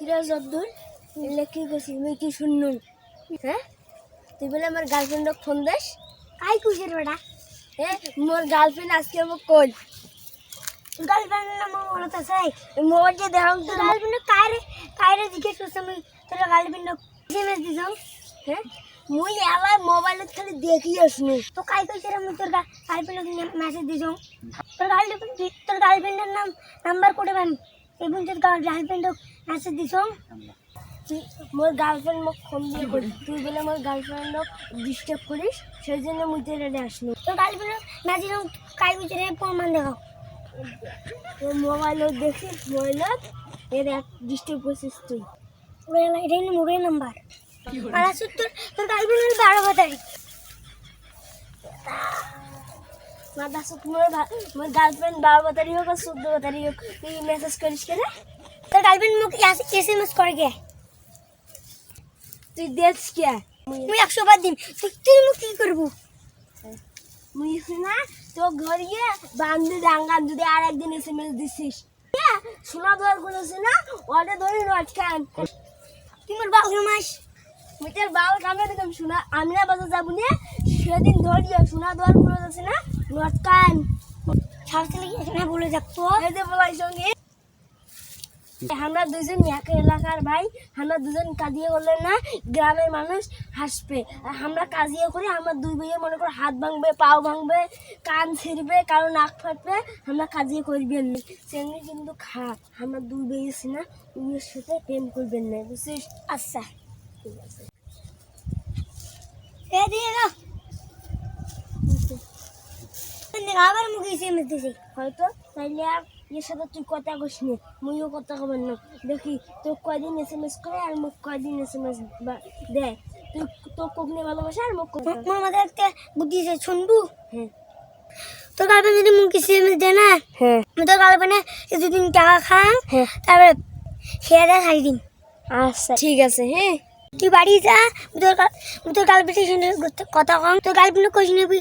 কিরা জব্দুল এলে কি করছিস মুই কি শুনুন হ্যাঁ তুই বলে আমার গার্লফ্রেন্ডক ফোন দিস কাই কুছের বেটা হ্যাঁ মোর গার্লফ্রেন্ড আজকে আমাকে কল গার্লফ্রেন্ড নাম মনত আছে মোবাইলটা দেখাম তো গার্লফ্রেন্ড কায়রে জিজ্ঞেস করছে আমি তোর গার্লফ্রেন্ড এসএমএস দিছম হ্যাঁ মুই আবার মোবাইলত খালি দেখি আসনু তো কাই কইছে আমি তোর গার্লফ্রেন্ড মেসেজ দিছম তোর গার্লফ্রেন্ডের নাম্বার কোটে পাম এবং তোর গার্লফ্রেন্ড মেসেজ দিছম মোর গার্লফ্রেন্ড মোক ফোন দিয়ে কল তুই বলে মোর গার্লফ্রেন্ডক ডিস্টার্ব করিস সেই জন্য মুই তোর রেডি আসনু তোর গার্লফ্রেন্ড মেসেজ কাই কইছে রে প্রমাণ দেখাও মোবাইলত দেখছিস মোবাইলত এর এক ডিস্টার্ব করছিস তুই এটাই মোরে নাম্বার আর আসলে তোর গার্লফ্রেন্ডের 12 তারিখ মাদাসুত মোর গার্লফ্রেন্ড 12 তারিখ হোক 14 তারিখ হোক তুই মেসেজ করিস কেন তোর গার্লফ্রেন্ড মুখ এসএমএস করে গে তুই দেখছ কে মুই 100 বার দিম তুই মুখ কি করবো মুই না তো ঘর গিয়ে বান্ধি ডাঙ্গান যদি আর একদিন এসএমএস দিছিস শোনা দোয়ার করেছে না ওটা ধরে নটকান তুই মোর বাল মাস মুই তোর বাল কামড়ে দিলাম শোনা আমি না বাজার যাবো না সেদিন ধরিয়ে শোনা দোয়ার করে আছে না নটকান সাথে লেগে না বলে যাক তো এই যে বলাই সঙ্গে আমরা দুজন এক এলাকার ভাই আমরা দুজন কাজিয়ে করলে না গ্রামের মানুষ হাসবে আর আমরা কাজিয়ে করি আমার দুই ভাইয়ে মনে করে হাত ভাঙবে পাও ভাঙবে কান ছিঁড়বে কারো নাক ফাটবে আমরা কাজিয়ে করবেন না সেমনি কিন্তু খারাপ আমরা দুই ভাই আছি না উনির সাথে প্রেম করবেন না বুঝছিস আচ্ছা ঠিক আছে এ দিয়ে না আবার মুখ এসএমএস দিছে হয়তো তাইলে আর এর সাথে তুই কথা কইস নি মুইও কথা কবেন না দেখি তোর কয়দিন এসএমএস করে আর মুখ কয়দিন এসএমএস দেয় তুই তোর কোকনে ভালোবাসা আর মুখ মোর মাথায় একটা বুদ্ধি আছে শুনবু হ্যাঁ তোর গার্লফ্রেন্ড যদি মুখ এসএমএস দেয় না হ্যাঁ তোর গার্লফ্রেন্ডে দুদিন টাকা খান হ্যাঁ তারপরে শেয়ারে খাই দিন আচ্ছা ঠিক আছে হ্যাঁ তুই বাড়ি যা তোর গার্লফ্রেন্ডের সঙ্গে কথা কম তোর গার্লফ্রেন্ড কইস নিবি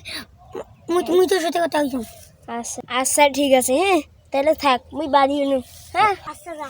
মুই তোর সাথে কথা কইছম আচ্ছা আচ্ছা ঠিক আছে হ্যাঁ তাহলে থাক মুই বাড়ি এলো হ্যাঁ আচ্ছা যা